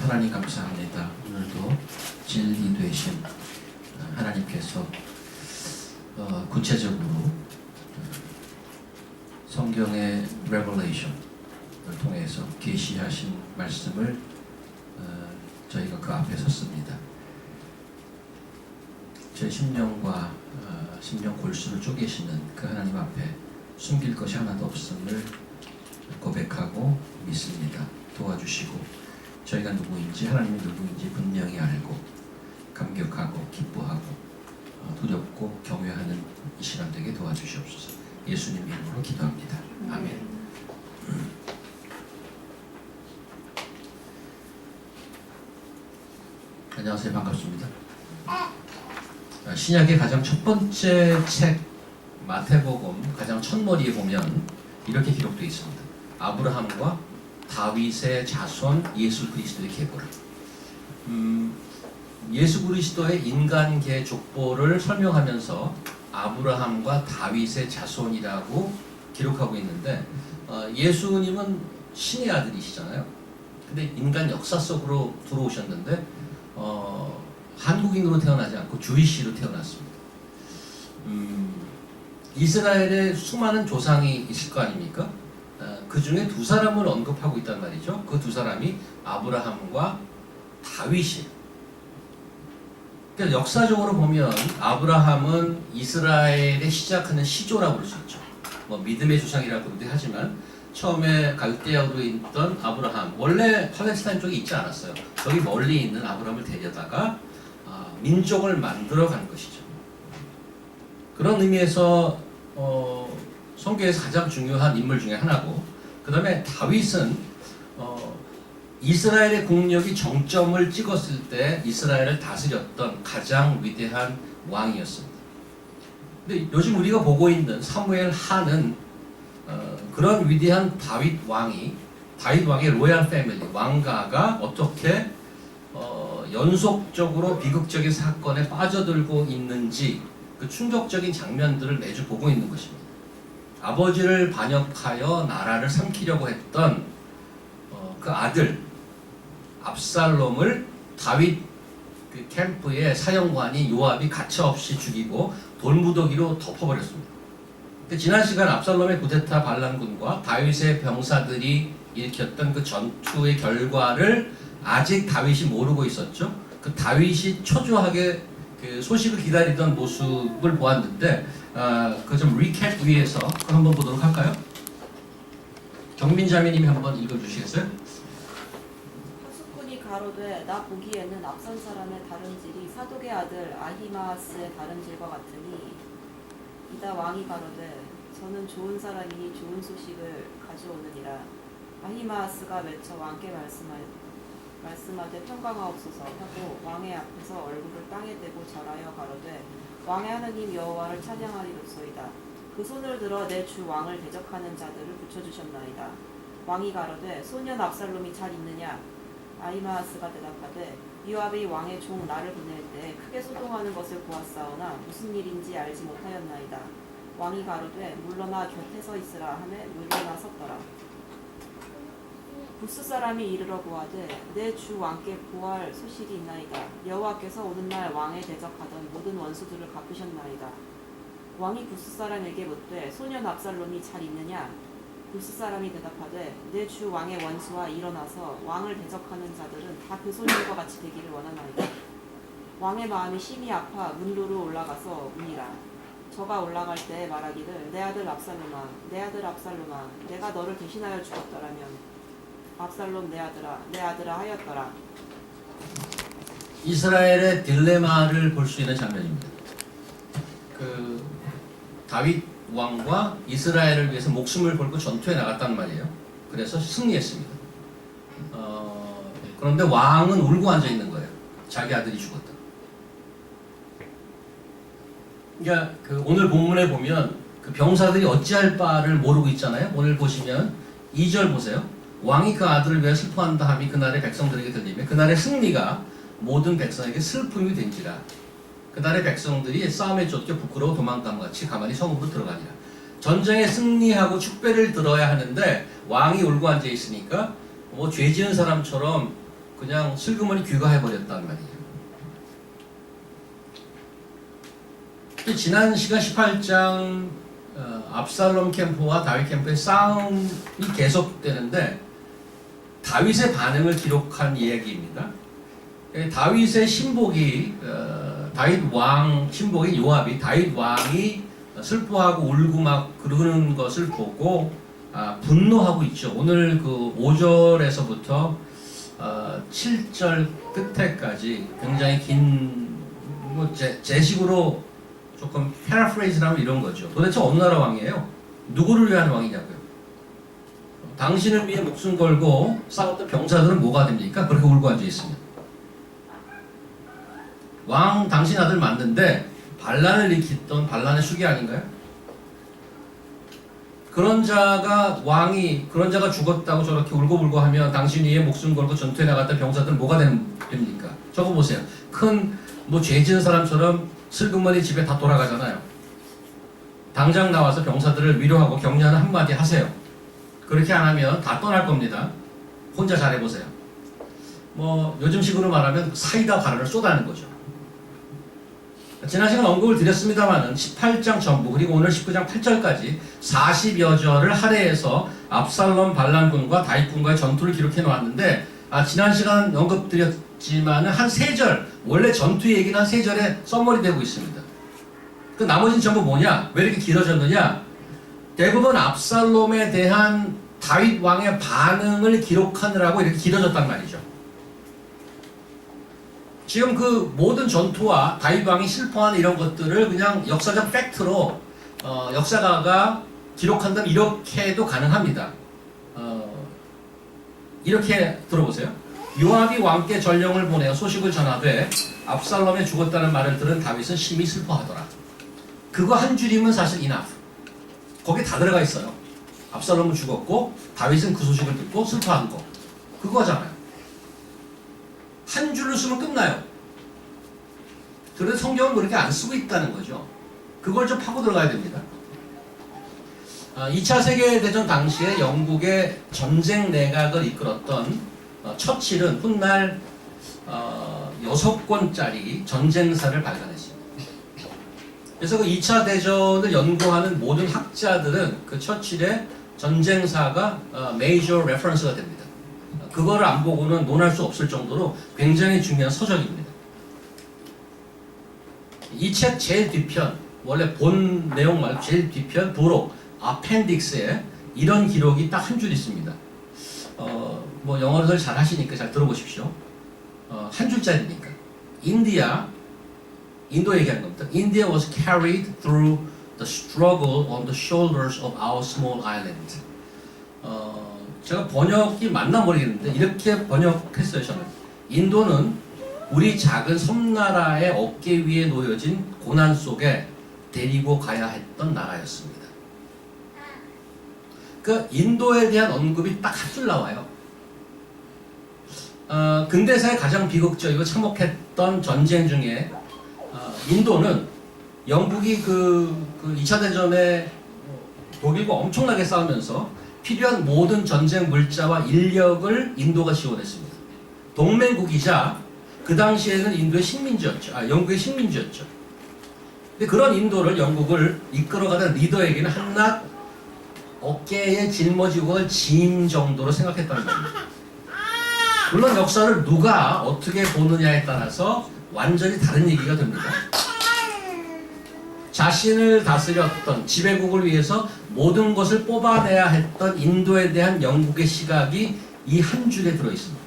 하나님 감사합니다. 오늘도 진리 되신 하나님께서 구체적으로 성경의 레벨레이션을 통해서 계시하신 말씀을 저희가 그 앞에 섰습니다. 제 심령과 심령 골수를 쪼개시는 그 하나님 앞에 숨길 것이 하나도 없음을 고백하고 믿습니다. 도와주시고 저희가 누구인지, 하나님이 누구인지 분명히 알고 감격하고 기뻐하고 두렵고 경외하는 이 시간 되게 도와주시옵소서. 예수님 이름으로 기도합니다. 아멘. 안녕하세요. 반갑습니다. 신약의 가장 첫 번째 책 마태복음 가장 첫머리에 보면 이렇게 기록되어 있습니다. 아브라함과 다윗의 자손 예수 그리스도의 계보를. 예수 그리스도의 인간계 족보를 설명하면서 아브라함과 다윗의 자손이라고 기록하고 있는데 예수님은 신의 아들이시잖아요. 근데 인간 역사 속으로 들어오셨는데 한국인으로 태어나지 않고 주이시로 태어났습니다. 이스라엘에 수많은 조상이 있을 거 아닙니까? 그 중에 두 사람을 언급하고 있단 말이죠. 그 두 사람이 아브라함과 다윗이에요. 그러니까 역사적으로 보면 아브라함은 이스라엘의 시작하는 시조라고 볼 수 있죠. 뭐 믿음의 조상이라고도 하지만 처음에 갈대아로 있던 아브라함, 원래 팔레스타인 쪽에 있지 않았어요. 저기 멀리 있는 아브라함을 데려다가 민족을 만들어간 것이죠. 그런 의미에서 성경에서 가장 중요한 인물 중에 하나고, 그 다음에 다윗은 이스라엘의 국력이 정점을 찍었을 때 이스라엘을 다스렸던 가장 위대한 왕이었습니다. 근데 요즘 우리가 보고 있는 사무엘 하는 그런 위대한 다윗 왕의 로얄 패밀리, 왕가가 어떻게 연속적으로 비극적인 사건에 빠져들고 있는지 그 충격적인 장면들을 매주 보고 있는 것입니다. 아버지를 반역하여 나라를 삼키려고 했던 그 아들 압살롬을 다윗 그 캠프의 사령관이 요압이 가차없이 죽이고 돌무더기로 덮어버렸습니다. 지난 시간 압살롬의 쿠데타 반란군과 다윗의 병사들이 일으켰던 그 전투의 결과를 아직 다윗이 모르고 있었죠. 그 다윗이 초조하게 그 소식을 기다리던 모습을 보았는데 그 좀 리캡 위해서 한번 보도록 할까요? 경민자매님이 한번 읽어주시겠어요? 하수꾼이 가로되 나 보기에는 앞선 사람의 다름질이 사독의 아들 아히마아스의 다름질과 같으니 이다 왕이 가로되 저는 좋은 사람이니 좋은 소식을 가져오느니라. 아히마아스가 외쳐 왕께 말씀하되 평강하옵소서 하고 왕의 앞에서 얼굴을 땅에 대고 절하여 가로되 왕의 하느님 여호와를 찬양하리로소이다. 그 손을 들어 내 주 왕을 대적하는 자들을 붙여주셨나이다. 왕이 가로되 소년 압살롬이 잘 있느냐? 아히마아스가 대답하되 요압이 왕의 종 나를 보낼 때 크게 소동하는 것을 보았사오나 무슨 일인지 알지 못하였나이다. 왕이 가로되 물러나 곁에 서 있으라 하매 물러나 섰더라. 부스 사람이 이르러 보아되 내 주 왕께 보할 소식이 있나이다. 여호와께서 오는 날 왕에 대적하던 모든 원수들을 갚으셨나이다. 왕이 부스 사람에게 묻되 소년 압살롬이 잘 있느냐? 부스 사람이 대답하되 내 주 왕의 원수와 일어나서 왕을 대적하는 자들은 다 그 소년과 같이 되기를 원하나이다. 왕의 마음이 심히 아파 문로로 올라가서 우니라. 저가 올라갈 때 말하기를 내 아들 압살롬아 내가 너를 대신하여 죽었더라면 압살롬 내 아들아 하였더라. 이스라엘의 딜레마를 볼 수 있는 장면입니다. 그 다윗 왕과 이스라엘을 위해서 목숨을 걸고 전투에 나갔단 말이에요. 그래서 승리했습니다. 그런데 왕은 울고 앉아 있는 거예요. 자기 아들이 죽었다. 그러니까 그 오늘 본문에 보면 그 병사들이 어찌할 바를 모르고 있잖아요. 오늘 보시면 2절 보세요. 왕이 그 아들을 위해 슬퍼한다 함이 그날의 백성들에게 들리며 그날의 승리가 모든 백성에게 슬픔이 된지라. 그날의 백성들이 싸움에 쫓겨 부끄러워 도망감같이 가만히 성읍으로 들어가니라. 전쟁에 승리하고 축배를 들어야 하는데 왕이 울고 앉아 있으니까 뭐 죄 지은 사람처럼 그냥 슬그머니 귀가해버렸단 말이에요. 지난 시간 18장 압살롬 캠프와 다윗 캠프의 싸움이 계속되는데 다윗의 반응을 기록한 이야기입니다. 다윗의 신복이 다윗 왕 신복인 요압이 다윗 왕이 슬퍼하고 울고 막 그러는 것을 보고 분노하고 있죠. 오늘 그 5절에서부터 7절 끝에까지 굉장히 긴 제 식으로 조금 패러프레이즈를 하면 이런 거죠. 도대체 어느 나라 왕이에요? 누구를 위한 왕이냐고요? 당신을 위해 목숨 걸고 싸웠던 병사들은 뭐가 됩니까? 그렇게 울고 앉아 있습니다. 왕 당신 아들 맞는데 반란을 일으켰던 반란의 숙이 아닌가요? 그런 자가 죽었다고 저렇게 울고불고 하면 당신 위에 목숨 걸고 전투에 나갔던 병사들은 뭐가 됩니까? 저거 보세요. 큰 죄 지은 사람처럼 슬그머니 집에 다 돌아가잖아요. 당장 나와서 병사들을 위로하고 격려하는 한마디 하세요. 그렇게 안 하면 다 떠날 겁니다. 혼자 잘해보세요. 요즘식으로 말하면 사이다 가루를 쏟아내는 거죠. 지난 시간 언급을 드렸습니다만은 18장 전부 그리고 오늘 19장 8절까지 40여 절을 할애해서 압살롬 반란군과 다윗군과의 전투를 기록해 놓았는데 지난 시간 언급드렸지만은 한 3절 원래 전투 얘기는 한 3절에 써머리 되고 있습니다. 그 나머지는 전부 뭐냐? 왜 이렇게 길어졌느냐? 대부분 압살롬에 대한 다윗 왕의 반응을 기록하느라고 이렇게 길어졌단 말이죠. 지금 그 모든 전투와 다윗 왕이 실패하는 이런 것들을 그냥 역사적 팩트로 역사가가 기록한다면 이렇게도 가능합니다. 이렇게 들어보세요. 요압이 왕께 전령을 보내어 소식을 전하되 압살롬이 죽었다는 말을 들은 다윗은 심히 슬퍼하더라. 그거 한 줄이면 사실 enough. 거기 다 들어가 있어요. 압살롬은 죽었고 다윗은 그 소식을 듣고 슬퍼한 거. 그거잖아요. 한 줄을 쓰면 끝나요. 그래서 성경은 그렇게 안 쓰고 있다는 거죠. 그걸 좀 파고 들어가야 됩니다. 2차 세계대전 당시에 영국의 전쟁 내각을 이끌었던 처칠은 훗날 6권짜리 전쟁사를 발간했습니다. 그래서 그 2차 대전을 연구하는 모든 학자들은 그 처칠의 전쟁사가 메이저 레퍼런스가 됩니다. 그거를 안 보고는 논할 수 없을 정도로 굉장히 중요한 서적입니다. 이 책 제일 뒤편, 원래 본 내용 말고 제일 뒤편 부록, 아펜딕스에 이런 기록이 딱 한 줄 있습니다. 영어를 잘 하시니까 잘 들어보십시오. 한 줄짜리니까. 인도 얘기하는 겁니다. India was carried through the struggle on the shoulders of our small island. 제가 번역이 맞나 모르겠는데 이렇게 번역했어요. 저는 인도는 우리 작은 섬나라의 어깨 위에 놓여진 고난 속에 데리고 가야 했던 나라였습니다. 그 인도에 대한 언급이 딱 한 줄 나와요. 근대사의 가장 비극적이고 참혹했던 전쟁 중에 인도는 영국이 그 2차 대전에 독일과 엄청나게 싸우면서 필요한 모든 전쟁 물자와 인력을 인도가 지원했습니다. 동맹국이자 그 당시에는 인도의 식민지였죠. 영국의 식민지였죠. 근데 그런 인도를 영국을 이끌어가는 리더에게는 한낱 어깨에 짊어지고 짐 정도로 생각했다는 겁니다. 물론 역사를 누가 어떻게 보느냐에 따라서 완전히 다른 얘기가 됩니다. 자신을 다스렸던 지배국을 위해서 모든 것을 뽑아내야 했던 인도에 대한 영국의 시각이 이 한 줄에 들어있습니다.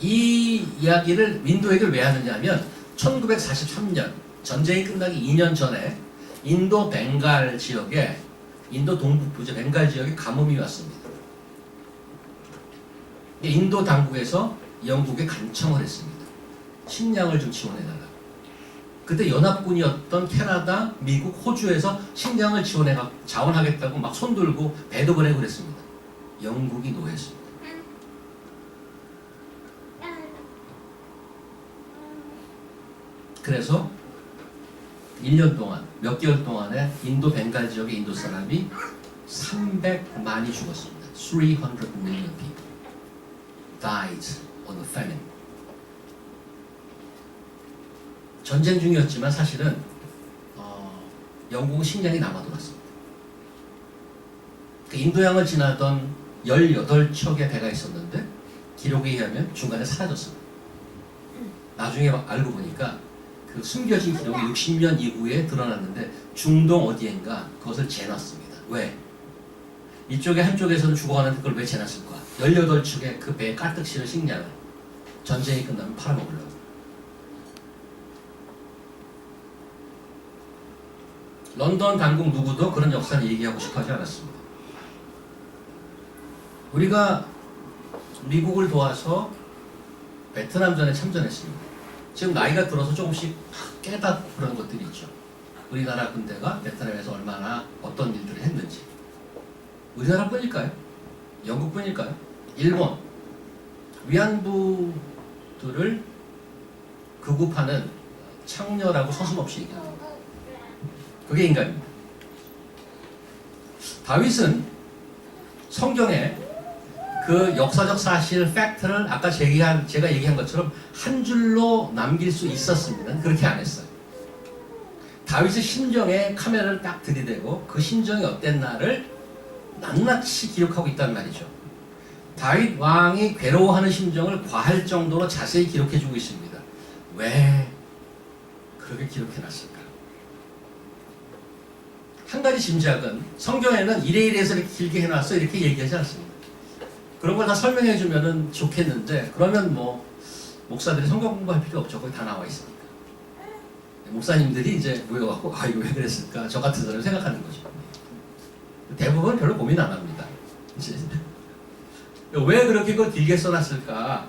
이 이야기를 인도 얘기를 왜 하느냐면 1943년 전쟁이 끝나기 2년 전에 인도 벵갈 지역에 인도 동북부죠. 벵갈 지역에 가뭄이 왔습니다. 인도 당국에서 영국에 간청을 했습니다. 식량을 좀 지원해달라. 그때 연합군이었던 캐나다, 미국, 호주에서 식량을 자원하겠다고 막 손들고 배도 보내고 그랬습니다. 영국이 노했습니다. 그래서 1년 동안, 몇 개월 동안에 인도 벵갈 지역의 인도 사람이 300만이 죽었습니다. 300 million people. died on the famine. 전쟁 중이었지만 사실은 영국은 식량이 남아 돌았습니다. 그 인도양을 지나던 18척의 배가 있었는데 기록에 의하면 중간에 사라졌습니다. 나중에 알고 보니까 그 숨겨진 기록이 60년 이후에 드러났는데 중동 어디엔가 그것을 재놨습니다. 왜? 이쪽에 한쪽에서는 죽어가는데 그걸 왜 재놨을까? 18척의 그 배에 가득 실은 식량을 전쟁이 끝나면 팔아먹으려고. 런던 당국 누구도 그런 역사를 얘기하고 싶어 하지 않았습니다. 우리가 미국을 도와서 베트남전에 참전했습니다. 지금 나이가 들어서 조금씩 깨닫고 그런 것들이 있죠. 우리나라 군대가 베트남에서 얼마나 어떤 일들을 했는지. 우리나라뿐일까요? 영국뿐일까요? 일본 위안부들을 극우파는 창녀라고 서슴없이 얘기합니다. 그게 인간입니다. 다윗은 성경에 그 역사적 사실, 팩트를 아까 제가 얘기한 것처럼 한 줄로 남길 수 있었습니다. 그렇게 안 했어요. 다윗의 심정에 카메라를 딱 들이대고 그 심정이 어땠나를 낱낱이 기록하고 있단 말이죠. 다윗 왕이 괴로워하는 심정을 과할 정도로 자세히 기록해주고 있습니다. 왜 그렇게 기록해놨을까? 한 가지 짐작은 성경에는 이래이래해서 이렇게 길게 해놨어 이렇게 얘기하지 않습니다. 그런 걸 다 설명해주면 좋겠는데 그러면 뭐 목사들이 성경 공부할 필요 없죠. 거기 다 나와 있으니까. 목사님들이 이제 모여갖고 이거 왜 그랬을까 저 같은 사람을 생각하는 거죠. 대부분 별로 고민 안 합니다. 왜 그렇게 그걸 길게 써놨을까?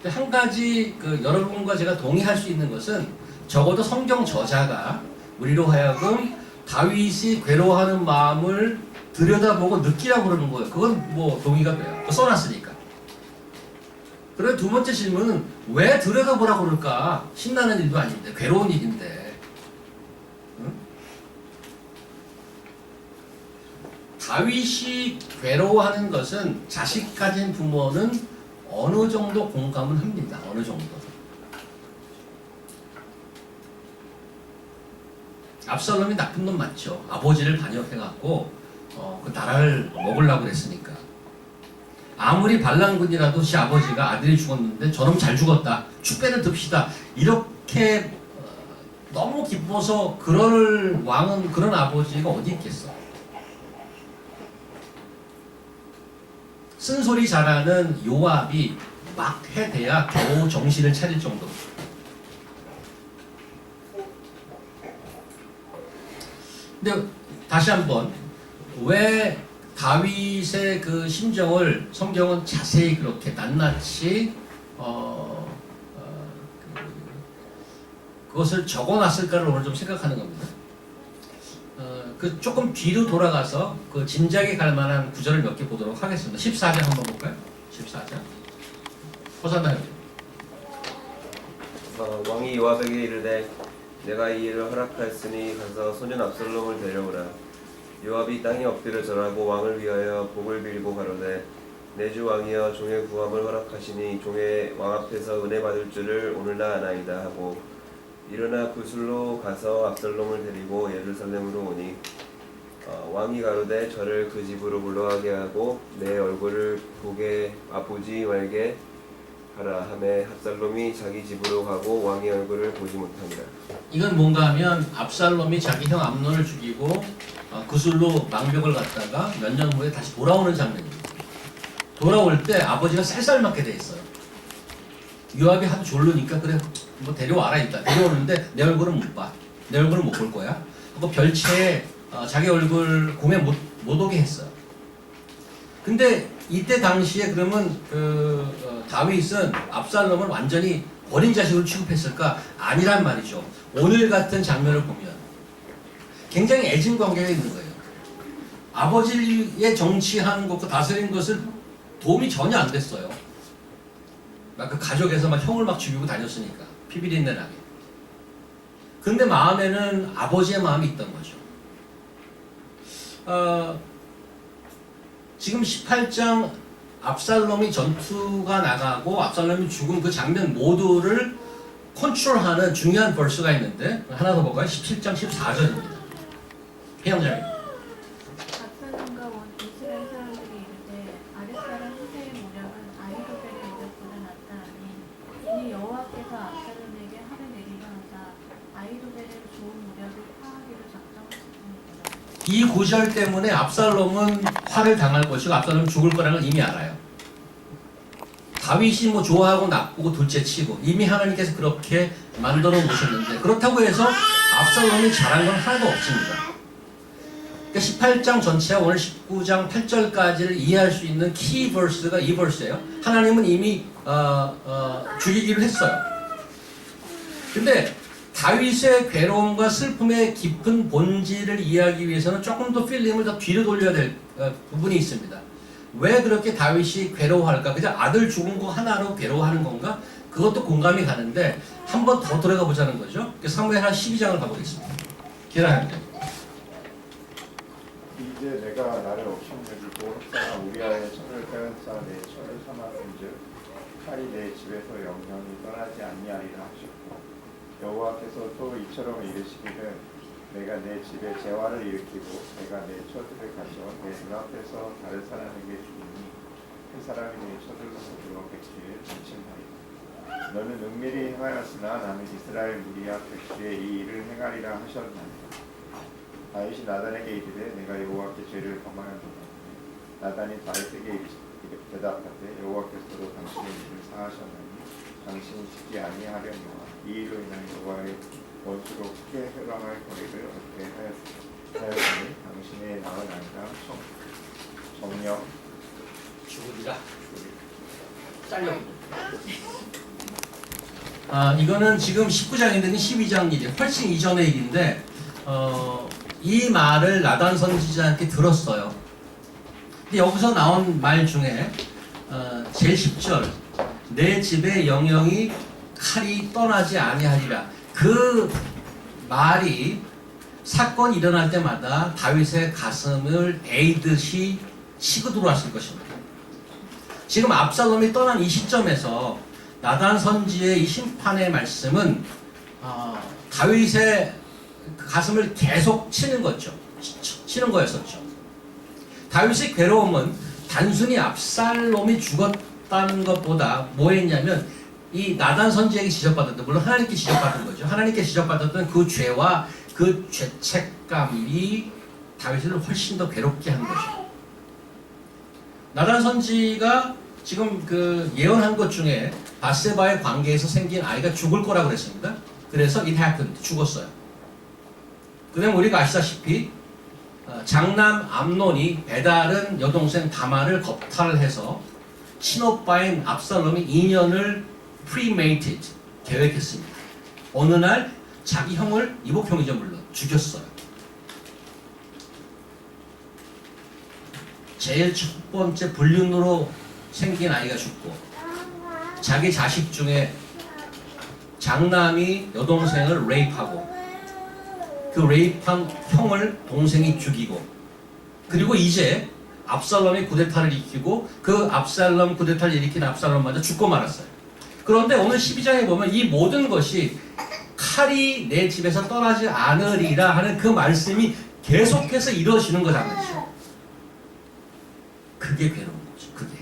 한 가지 여러분과 제가 동의할 수 있는 것은 적어도 성경 저자가 우리로 하여금 다윗이 괴로워하는 마음을 들여다보고 느끼라고 그러는 거예요. 그건 뭐 동의가 돼요. 써놨으니까. 그리고 두 번째 질문은 왜 들여다보라고 그럴까? 신나는 일도 아닌데 괴로운 일인데. 응? 다윗이 괴로워하는 것은 자식 가진 부모는 어느 정도 공감은 합니다. 어느 정도. 압살롬이 나쁜 놈 맞죠. 아버지를 반역해갖고 그 나라를 먹으려고 그랬으니까. 아무리 반란군이라도 지 아버지가 아들이 죽었는데 저놈 잘 죽었다. 축배를 듭시다. 이렇게 너무 기뻐서 그럴 왕은 그런 아버지가 어디 있겠어. 쓴소리 잘하는 요압이 막 해대야 겨우 정신을 차릴 정도. 근데 다시 한번 왜 다윗의 그 심정을 성경은 자세히 그렇게 낱낱이 그것을 적어놨을까를 오늘 좀 생각하는 겁니다. 그 조금 뒤로 돌아가서 그 짐작이 갈 만한 구절을 몇 개 보도록 하겠습니다. 14장 한번 볼까요? 14장. 호산나요. 왕이 요압에게 이르되 내가 이 일을 허락하였으니 가서 소년 압살롬을 데려오라. 요압이 땅에 엎드려 절하고 왕을 위하여 복을 빌고 가로되 내 주 왕이여 종의 구함을 허락하시니 종의 왕 앞에서 은혜 받을 줄을 오늘날 아나이다 하고 일어나 구슬로 가서 압살롬을 데리고 예루살렘으로 오니 왕이 가로되 저를 그 집으로 물러가게 하고 내 얼굴을 보지 말게 하라 하매 압살롬이 자기 집으로 가고 왕의 얼굴을 보지 못하니라. 이건 뭔가 하면 압살롬이 자기 형 암논을 죽이고 구슬로 망벽을 갖다가 몇 년 후에 다시 돌아오는 장면입니다. 돌아올 때 아버지가 쌀쌀맞게 돼 있어요. 요압이 하도 졸르니까 그래 뭐 데려와라 일단. 데려오는데 내 얼굴은 못 봐. 내 얼굴은 못 볼 거야. 하고 별채에 자기 얼굴 공에 못 오게 했어요. 근데 이때 당시에 그러면 다윗은 압살롬을 완전히 어린 자식으로 취급했을까? 아니란 말이죠. 오늘 같은 장면을 보면 굉장히 애증 관계가 있는 거예요. 아버지의 정치하는 것과 다스린 것을 도움이 전혀 안 됐어요. 막 그 가족에서 막 형을 막 죽이고 다녔으니까 피비린내 나게. 근데 마음에는 아버지의 마음이 있던 거죠. 지금 18장 압살롬이 전투가 나가고 압살롬이 죽은 그 장면 모두를 컨트롤하는 중요한 벌스가 있는데 하나 더 볼까요? 17장 14절입니다. 해영장님. 압살롬과 온 이스라엘 사람들이 이르되 아랫사람 후세의 모략은 아히도벨의 모략보다 낫다하니 이는 여호와께서 압살롬에게 화를 내리려 하사 아히도벨의 좋은 모략을 파하기로 작정하셨습니다. 이 구절 때문에 압살롬은 화를 당할 것이고 압살롬은 죽을 거라는 걸 이미 알아요. 다윗이 뭐 좋아하고 나쁘고 둘째치고 이미 하나님께서 그렇게 만들어 놓으셨는데 그렇다고 해서 압살롬이 잘한 건 하나도 없습니다. 그러니까 18장 전체와 오늘 19장 8절까지를 이해할 수 있는 키 버스가 이 버스예요. 하나님은 이미 죽이기로 했어요. 근데 다윗의 괴로움과 슬픔의 깊은 본질을 이해하기 위해서는 조금 더 필름을 더 뒤로 돌려야 될 부분이 있습니다. 왜 그렇게 다윗이 괴로워할까? 그냥 아들 죽은 거 하나로 괴로워하는 건가? 그것도 공감이 가는데 한 번 더 들어가 보자는 거죠. 사무엘하 12장을 가보겠습니다. 기라합니다. 이제 내가 나를 옥신여기고 흑사나 우리아의 철을 빼앗아 내 철을 삼았은즉 칼이 내 집에서 영영이 떠나지 아니하리라 하셨고 여호와께서 또 이처럼 이르시기를 내가 내 집에 재화를 일으키고 내가 내 처들을 가져 내 눈앞에서 다른 사람에게 주니 그 사람이 내 처들로 들어 백지에 전침하리라. 너는 은밀히 행하였으나 나는 이스라엘 무리와 백지에 이 일을 행하리라 하셨나니 다윗이 나단에게 이르되 내가 여호와께 죄를 범하였노라. 나단이 다윗에게 대답하되 여호와께서도 당신의 일을 사하셨나니 당신이 짓지 아니하려니와 이 일로 인하여 여호와의 원수로 크게 회방할 거리를 얻게 하였으니 당신의 나은 아이가 정령 죽으리라. 잘려. 이거는 지금 19장인데 12장 일이 훨씬 이전의 일인데 이 말을 나단 선지자한테 들었어요. 근데 여기서 나온 말 중에 제일 10절 내 집에 영영이 칼이 떠나지 아니하리라. 그 말이 사건이 일어날 때마다 다윗의 가슴을 에이듯이 치고 들어왔을 것입니다. 지금 압살롬이 떠난 이 시점에서 나단 선지의 이 심판의 말씀은 다윗의 가슴을 계속 치는 거죠. 치는 거였었죠. 다윗의 괴로움은 단순히 압살롬이 죽었다는 것보다 뭐였냐면 이 나단 선지에게 지적받았던, 물론 하나님께 지적받은 거죠. 하나님께 지적받았던 그 죄와 그 죄책감이 다윗을 훨씬 더 괴롭게 한 거죠. 나단 선지가 지금 그 예언한 것 중에 바세바의 관계에서 생긴 아이가 죽을 거라고 그랬습니다. 그래서 it happened, 죽었어요. 그 다음에 우리가 아시다시피 장남 암논이 배다른 여동생 다말을 겁탈해서 친오빠인 압살롬이 2년을 premeditated, 계획했습니다. 어느 날 자기 형을, 이복형이죠 물론, 죽였어요. 제일 첫 번째 불륜으로 생긴 아이가 죽고 자기 자식 중에 장남이 여동생을 레이프하고 그 레이프한 형을 동생이 죽이고 그리고 이제 압살롬이 쿠데타를 일으키고 그 압살롬 쿠데타를 일으킨 압살롬마저 죽고 말았어요. 그런데 오늘 12장에 보면 이 모든 것이 칼이 내 집에서 떠나지 않으리라 하는 그 말씀이 계속해서 이루어지는 거잖아요. 그게 괴로운 거죠. 그게.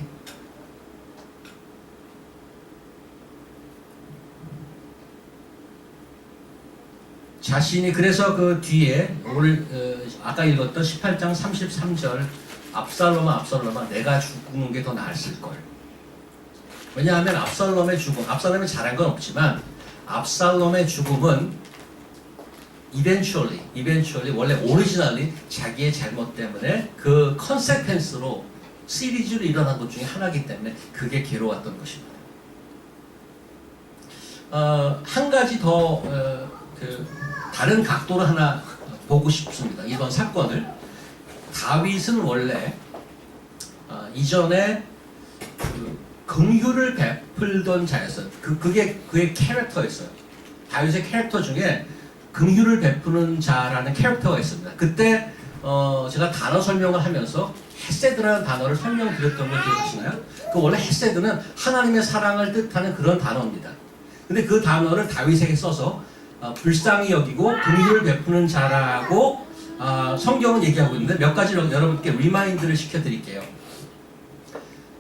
자신이 그래서 그 뒤에 오늘 아까 읽었던 18장 33절 압살롬아 내가 죽는 게 더 나았을 걸. 왜냐하면 압살롬의 죽음, 압살롬이 잘한 건 없지만 압살롬의 죽음은 eventually 원래 오리지널리 자기의 잘못 때문에 그 컨세퀀스로 시리즈로 일어난 것 중에 하나이기 때문에 그게 괴로웠던 것입니다. 한 가지 더 다른 각도로 하나 보고 싶습니다. 이번 사건을. 다윗은 원래 이전에 긍휼을 베풀던 자였어요. 그게 그의 캐릭터였어요. 다윗의 캐릭터 중에 긍휼을 베푸는 자라는 캐릭터가 있습니다. 그때 제가 단어 설명을 하면서 헤세드라는 단어를 설명드렸던 걸 기억하시나요? 그 원래 헤세드는 하나님의 사랑을 뜻하는 그런 단어입니다. 근데 그 단어를 다윗에게 써서 불쌍히 여기고 긍휼을 베푸는 자라고 성경은 얘기하고 있는데 몇 가지를 여러분께 리마인드를 시켜드릴게요.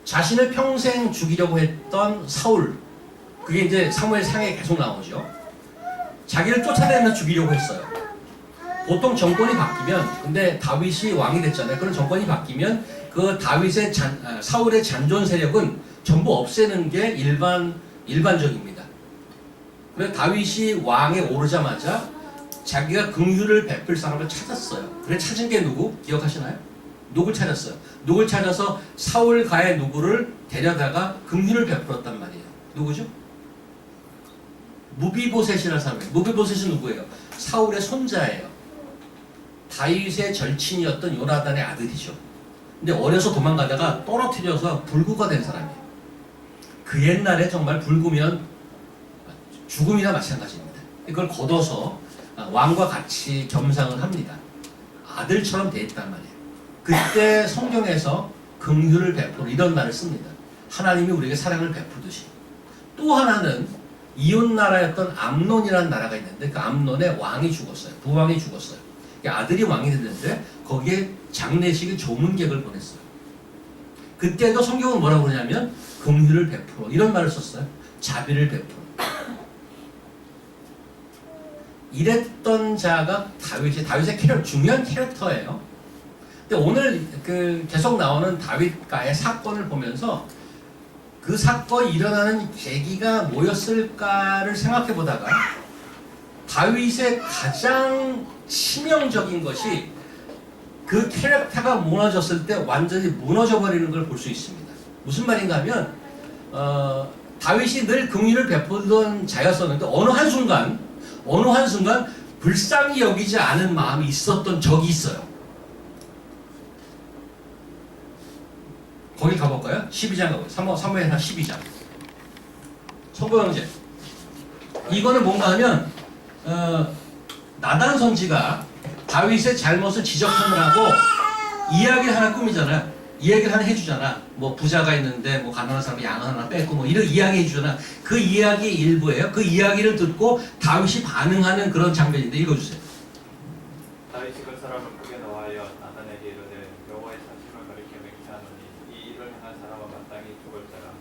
자신을 평생 죽이려고 했던 사울, 그게 이제 사무엘 상에 계속 나오죠. 자기를 쫓아내면서 죽이려고 했어요. 보통 정권이 바뀌면, 근데 다윗이 왕이 됐잖아요. 그런 정권이 바뀌면 그 다윗의 사울의 잔존 세력은 전부 없애는 게 일반적입니다. 그래서 다윗이 왕에 오르자마자 자기가 긍휼을 베풀 사람을 찾았어요. 그래 찾은 게 누구? 기억하시나요? 누굴 찾았어요? 누굴 찾아서 사울가의 누구를 데려다가 긍휼을 베풀었단 말이에요. 누구죠? 무비보셋이라는 사람이에요. 무비보셋은 누구예요? 사울의 손자예요. 다윗의 절친이었던 요나단의 아들이죠. 근데 어려서 도망가다가 떨어뜨려서 불구가 된 사람이에요. 그 옛날에 정말 불구면 죽음이나 마찬가지입니다. 이걸 걷어서 왕과 같이 겸상을 합니다. 아들처럼 돼 있단 말이에요. 그때 성경에서 긍휼을 베풀 이런 말을 씁니다. 하나님이 우리에게 사랑을 베푸듯이. 또 하나는 이웃 나라였던 암논이라는 나라가 있는데 그 암논의 왕이 죽었어요. 부왕이 죽었어요. 아들이 왕이 됐는데 거기에 장례식의 조문객을 보냈어요. 그때도 성경은 뭐라고 그러냐면 긍휼을 베풀어 이런 말을 썼어요. 자비를 베풀어. 이랬던 자가 다윗의 중요한 캐릭터예요. 근데 오늘 계속 나오는 다윗과의 사건을 보면서 그 사건이 일어나는 계기가 뭐였을까를 생각해 보다가 다윗의 가장 치명적인 것이 그 캐릭터가 무너졌을 때 완전히 무너져 버리는 걸 볼 수 있습니다. 무슨 말인가 하면 다윗이 늘 긍휼을 베푸던 자였었는데 어느 한순간 불쌍히 여기지 않은 마음이 있었던 적이 있어요. 거기 가볼까요? 12장 가볼까요? 사무엘하 12장. 성도 형제. 이거는 뭔가 하면 나단 선지가 다윗의 잘못을 지적하느라고 이야기를 하나 꾸미잖아요. 이야기를 하나 해주잖아. 뭐 부자가 있는데 뭐 가난한 사람이 양 하나 뺏고 뭐 이런 이야기 해주잖아. 그 이야기의 일부예요. 그 이야기를 듣고 다윗이 반응하는 그런 장면인데 읽어주세요. 다윗이 그 사람을 크게 노하여 나단에게 이르되 여호와의 사심을 가리켜 맹세하노니 이 일을 행한 사람은 마땅히 죽을 자라.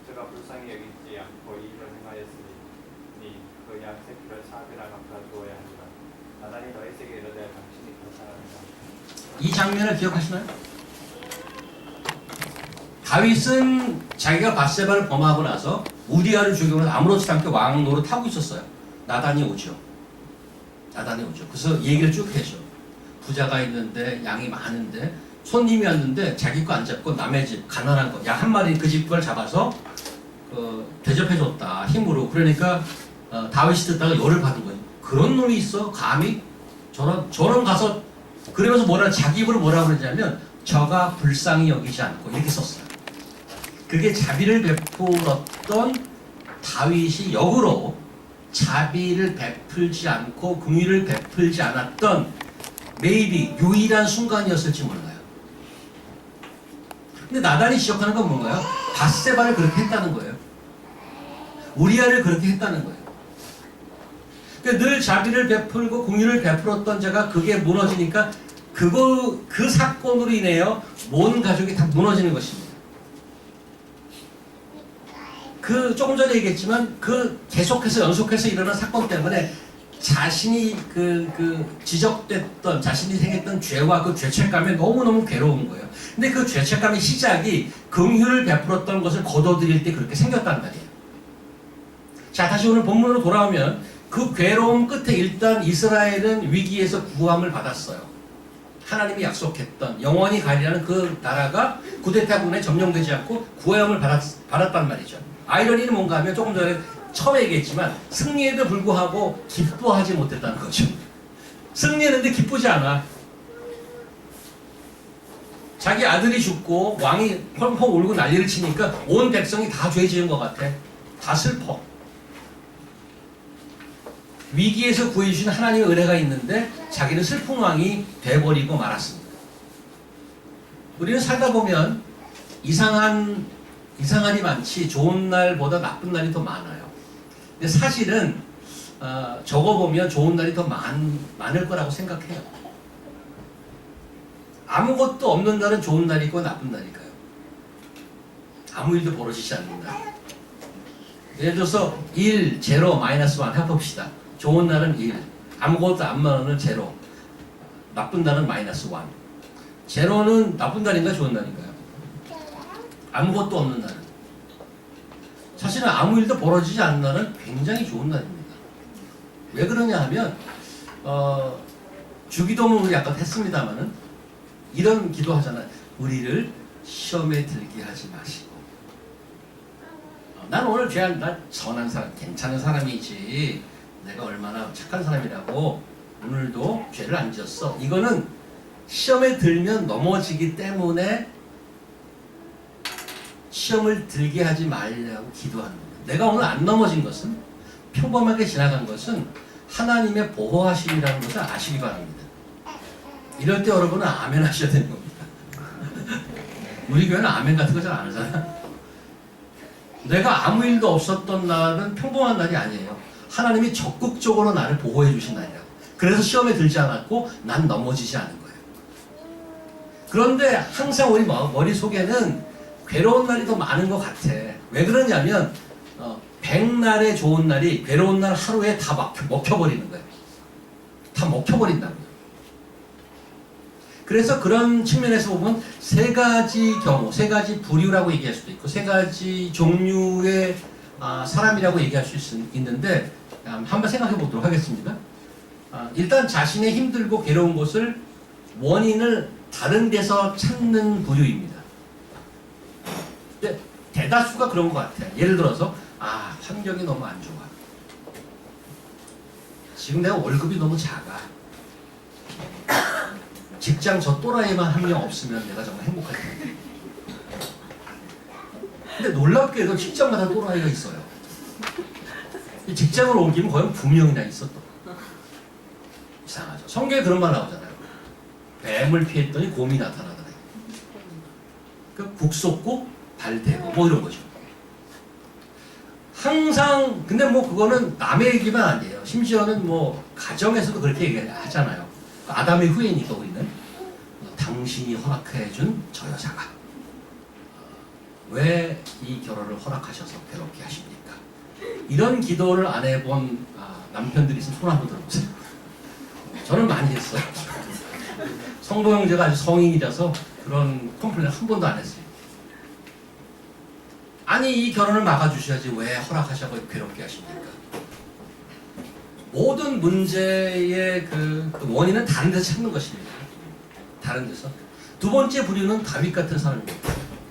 저가 불쌍히 여기지 않고 이 일을 행하였으니 그 양 새끼를 사비랑 갚아 주어야 하리라. 나단이 다윗에게 이르되 당신이 그렇사람이다. 이 장면을 기억하시나요? 다윗은 자기가 밧세바를 범하고 나서 우리아를 죽이고 나서 아무렇지도 않게 왕 노릇하고 있었어요. 나단이 오죠. 그래서 얘기를 쭉 해줘. 부자가 있는데 양이 많은데 손님이 왔는데 자기 거 안 잡고 남의 집 가난한 거 양 한 마리 그 집 걸 잡아서 대접해줬다 힘으로. 그러니까 다윗이 듣다가 열을 받은 거예요. 그런 놈이 있어? 감히? 저런 가서 그러면서 자기 입으로 뭐라고 그러냐면 저가 불쌍히 여기지 않고 이렇게 썼어요. 그게 자비를 베풀었던 다윗이 역으로 자비를 베풀지 않고 긍휼을 베풀지 않았던 maybe 유일한 순간이었을지 몰라요. 근데 나단이 지적하는 건 뭔가요? 밧세바를 그렇게 했다는 거예요. 우리아를 그렇게 했다는 거예요. 그러니까 늘 자비를 베풀고 긍휼을 베풀었던 자가 그게 무너지니까 그 사건으로 인해요 온 가족이 다 무너지는 것입니다. 조금 전에 얘기했지만 계속해서 연속해서 일어난 사건 때문에 자신이 지적됐던 자신이 생겼던 죄와 그 죄책감에 너무너무 괴로운 거예요. 근데 그 죄책감의 시작이 긍휼을 베풀었던 것을 거둬들일 때 그렇게 생겼단 말이에요. 자, 다시 오늘 본문으로 돌아오면 그 괴로움 끝에 일단 이스라엘은 위기에서 구함을 받았어요. 하나님이 약속했던 영원히 가리라는 그 나라가 쿠데타군에 점령되지 않고 구함을 받았단 말이죠. 아이러니는 뭔가 하면 조금 전에 처음에 얘기했지만 승리에도 불구하고 기뻐하지 못했다는 거죠. 승리했는데 기쁘지 않아. 자기 아들이 죽고 왕이 펑펑 울고 난리를 치니까 온 백성이 다 죄 지은 것 같아. 다 슬퍼. 위기에서 구해주신 하나님의 은혜가 있는데 자기는 슬픈 왕이 돼버리고 말았습니다. 우리는 살다 보면 이상한이 많지 좋은 날보다 나쁜 날이 더 많아요. 근데 사실은 적어보면 좋은 날이 더 많을 거라고 생각해요. 아무것도 없는 날은 좋은 날이고 나쁜 날일까요? 아무 일도 벌어지지 않는 날. 예를 들어서 1, 0, 마이너스 1 해봅시다. 좋은 날은 1, 아무것도 안 많은 제로, 나쁜 날은 마이너스 1. 제로는 나쁜 날인가 좋은 날인가요? 아무것도 없는 날은. 사실은 아무 일도 벌어지지 않는 날은 굉장히 좋은 날입니다. 왜 그러냐 하면 주기도문 우리 아까 했습니다마는 이런 기도하잖아요. 우리를 시험에 들게 하지 마시고. 난 오늘 나 선한 사람, 괜찮은 사람이지. 내가 얼마나 착한 사람이라고 오늘도 죄를 안 지었어. 이거는 시험에 들면 넘어지기 때문에 시험을 들게 하지 말라고 기도하는 거예요. 내가 오늘 안 넘어진 것은, 평범하게 지나간 것은 하나님의 보호하심이라는 것을 아시기 바랍니다. 이럴 때 여러분은 아멘 하셔야 되는 겁니다. 우리 교회는 아멘 같은 거 잘 안 하잖아요. 내가 아무 일도 없었던 날은 평범한 날이 아니에요. 하나님이 적극적으로 나를 보호해 주신 날이라고. 그래서 시험에 들지 않았고 난 넘어지지 않은 거예요. 그런데 항상 우리 머릿속에는 괴로운 날이 더 많은 것 같아. 왜 그러냐면 100날의 좋은 날이 괴로운 날 하루에 다 먹혀버리는 거예요. 다 먹혀버린다고요. 그래서 그런 측면에서 보면 세 가지 경우, 세 가지 부류라고 얘기할 수도 있고 세 가지 종류의 사람이라고 얘기할 수 있는데 한번 생각해 보도록 하겠습니다. 일단 자신의 힘들고 괴로운 곳을 원인을 다른 데서 찾는 부류입니다. 근데 대다수가 그런 것 같아요. 예를 들어서 환경이 너무 안 좋아. 지금 내가 월급이 너무 작아. 직장 저 또라이만 한 명 없으면 내가 정말 행복할 텐데. 근데 놀랍게도 직장마다 또라이가 있어요. 이 직장을 옮기면 거의 2명이나 있어 또. 이상하죠. 성경에 그런 말 나오잖아요. 뱀을 피했더니 곰이 나타나더래요. 그 국속고 발대고 뭐 이런 거죠. 항상 근데 뭐 그거는 남의 얘기만 아니에요. 심지어는 뭐 가정에서도 그렇게 얘기하잖아요. 아담의 후예니까 우리는 당신이 허락해준 저 여자가 왜 이 결혼을 허락하셔서 괴롭게 하십니까? 이런 기도를 안 해본 남편들이 있으면 손 한번 들어보세요. 저는 많이 했어요. 성도 형제가 아주 성인이라서 그런 컴플레인 한 번도 안 했어요. 아니 이 결혼을 막아주셔야지 왜 허락하셔서 괴롭게 하십니까? 모든 문제의 그 원인은 다른 데서 찾는 것입니다. 다른 데서. 두 번째 부류는 다윗 같은 사람입니다.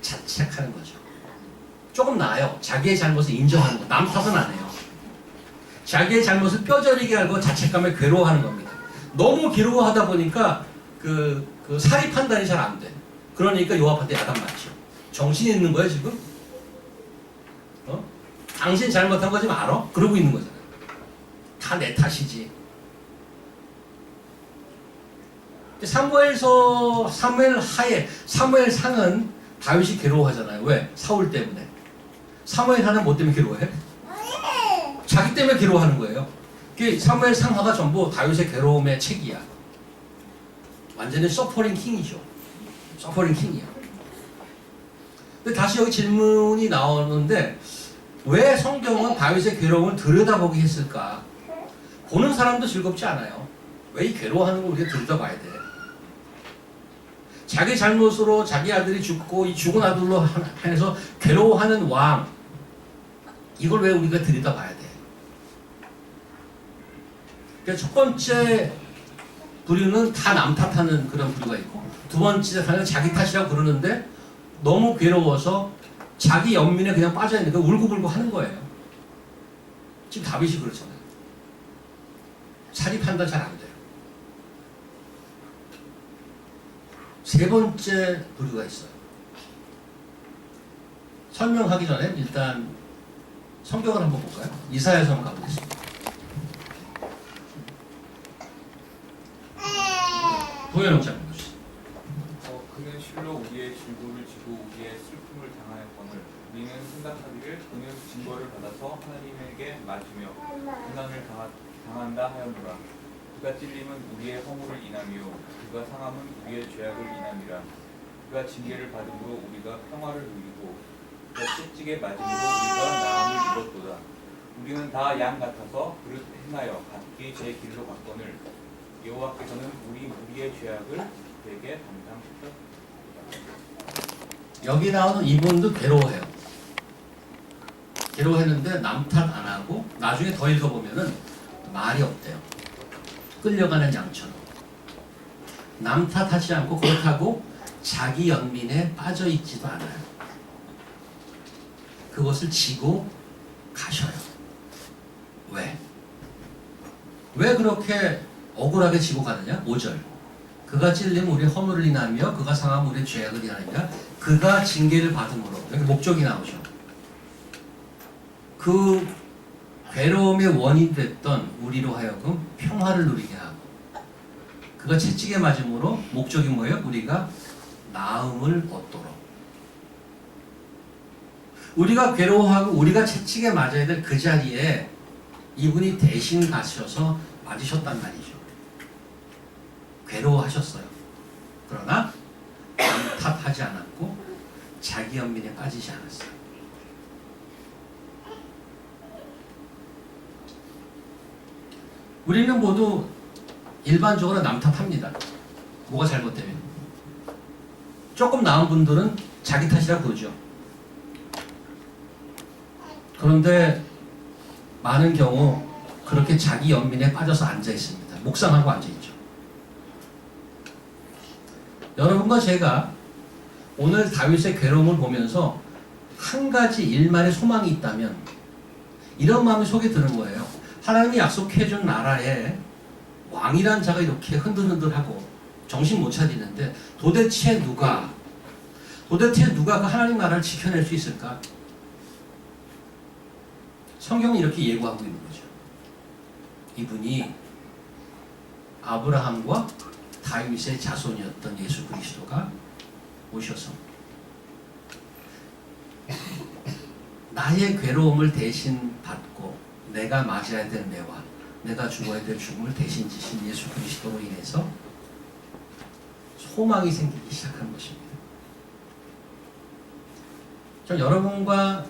자책하는 거죠. 조금 나아요. 자기의 잘못을 인정하는 거. 남 탓은 안 해요. 자기의 잘못을 뼈저리게 알고 자책감에 괴로워하는 겁니다. 너무 괴로워하다 보니까 그 사리 판단이 잘 안 돼. 그러니까 요압한테 야단 맞죠. 정신이 있는 거예요 지금? 당신 잘못한 거 지금 알아? 그러고 있는 거잖아요. 다 내 탓이지. 사무엘 상은 다윗이 괴로워하잖아요. 왜? 사울 때문에. 사무엘 하는 뭐 때문에 괴로워해? 자기 때문에 괴로워하는 거예요. 사무엘 상하가 전부 다윗의 괴로움의 책이야. 완전히 서퍼링 킹이죠. 서퍼링 킹이야. 근데 다시 여기 질문이 나오는데 왜 성경은 다윗의 괴로움을 들여다보게 했을까? 보는 사람도 즐겁지 않아요. 왜 이 괴로워하는 걸 우리가 들여다봐야 돼? 자기 잘못으로 자기 아들이 죽고 이 죽은 아들로 해서 괴로워하는 왕, 이걸 왜 우리가 들여다봐야 돼? 그러니까 첫 번째 부류는 다 남 탓하는 그런 부류가 있고 두 번째 부류는 자기 탓이라고 그러는데 너무 괴로워서 자기 연민에 그냥 빠져있는 거 울고불고 하는 거예요. 지금 다윗이 그렇잖아요. 사리 판단 잘 안 돼요. 세 번째 부류가 있어요. 설명하기 전에 일단 성경을 한번 볼까요? 이사야서 한번 가보겠습니다. 도현영 장님 보시죠. 그는 실로 우리의 질고를 지고 우리의 슬픔을 당하였거늘 우리는 생각하기를 그는 징벌을 받아서 하나님에게 맞으며 고난을 당한다 하였노라. 그가 찔림은 우리의 허물을 인하며 그가 상함은 우리의 죄악을 인함이라. 그가 징계를 받음으로 우리가 평화를 누리고 그가 채찍에 맞음으로 우리가 나음을 입었도다. 우리는 다 양 같아서 그릇 행하여 각기 제 길로 갔거늘 여호와께서는 우리의 죄악을 그에게 담당하셨다. 여기 나오는 이분도 괴로워해요. 괴로워했는데 남 탓 안 하고 나중에 더 읽어보면은 말이 없대요. 끌려가는 양처럼. 남 탓하지 않고 그렇다고 자기 연민에 빠져 있지도 않아요. 그것을 지고 가셔요. 왜? 왜 그렇게 억울하게 지고 가느냐? 5절. 그가 찔리면 우리 허물을 인하며 그가 상하면 우리 죄악을 인하니까 그가 징계를 받음으로. 여기 목적이 나오죠. 그 괴로움의 원인이 됐던 우리로 하여금 평화를 누리게 하고 그가 채찍에 맞음으로 목적이 뭐예요? 우리가 나음을 얻도록. 우리가 괴로워하고 우리가 채찍에 맞아야 될 그 자리에 이분이 대신 가셔서 맞으셨단 말이죠. 괴로워하셨어요. 그러나 남 탓하지 않았고 자기 연민에 빠지지 않았어요. 우리는 모두 일반적으로 남 탓합니다. 뭐가 잘못되면. 조금 나은 분들은 자기 탓이라고 그러죠. 그런데 많은 경우 그렇게 자기 연민에 빠져서 앉아 있습니다. 묵상하고 앉아 있죠. 여러분과 제가 오늘 다윗의 괴로움을 보면서 한 가지 일만의 소망이 있다면 이런 마음이 속에 드는 거예요. 하나님이 약속해준 나라에 왕이란 자가 이렇게 흔들흔들하고 정신 못 차리는데 도대체 누가 그 하나님 나라를 지켜낼 수 있을까? 성경은 이렇게 예고하고 있는 거죠. 이분이 아브라함과 다윗의 자손이었던 예수 그리스도가 오셔서 나의 괴로움을 대신 받고 내가 맞아야 될 매와 내가 죽어야 될 죽음을 대신 지신 예수 그리스도로 인해서 소망이 생기기 시작한 것입니다. 저 여러분과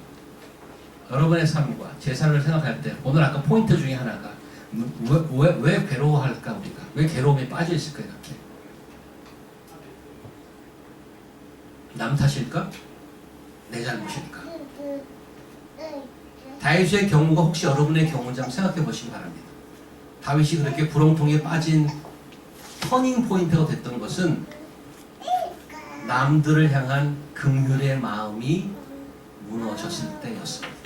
여러분의 삶과 제 삶을 생각할 때 오늘 아까 포인트 중에 하나가 왜 괴로워할까 우리가? 왜 괴로움에 빠져 있을까 이렇게? 남 탓일까? 내 잘못일까? 다윗의 경우가 혹시 여러분의 경우인지 한번 생각해 보시기 바랍니다. 다윗이 그렇게 부렁통에 빠진 터닝 포인트가 됐던 것은 남들을 향한 긍휼의 마음이 무너졌을 때였습니다.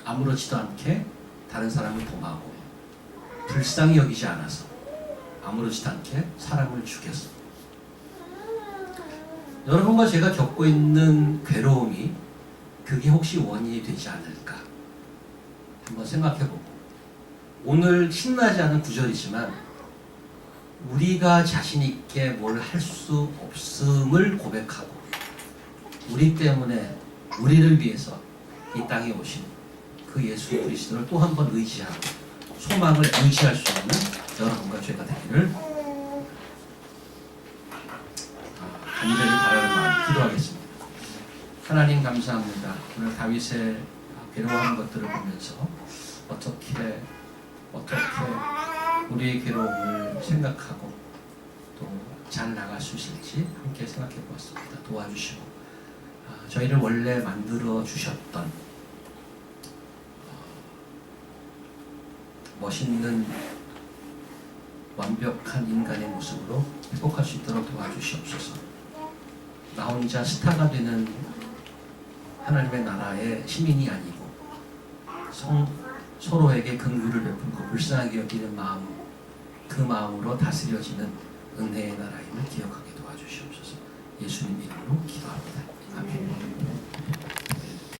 아무렇지도 않게 다른 사람을 도마고 불쌍히 여기지 않아서 아무렇지도 않게 사람을 죽였어. 여러분과 제가 겪고 있는 괴로움이 그게 혹시 원인이 되지 않을까 한번 생각해보고 오늘 신나지 않은 구절이지만 우리가 자신 있게 뭘 할 수 없음을 고백하고 우리 때문에 우리를 위해서 이 땅에 오신 그 예수 그리스도를 또 한 번 의지하고 소망을 유지할 수 있는 여러분과 제가 되기를 간절히 바라는 마음 기도하겠습니다. 하나님 감사합니다. 오늘 다윗의 괴로워하는 것들을 보면서 어떻게 우리의 괴로움을 생각하고 또 잘 나갈 수 있을지 함께 생각해 보았습니다. 도와주시고 저희를 원래 만들어 주셨던 멋있는 완벽한 인간의 모습으로 회복할 수 있도록 도와주시옵소서. 나 혼자 스타가 되는 하나님의 나라의 시민이 아니고 서로에게 긍휼을 베풀고 불쌍하게 여기는 마음, 그 마음으로 다스려지는 은혜의 나라임을 기억하게 도와주시옵소서. 예수님 이름으로 기도합니다. 아멘.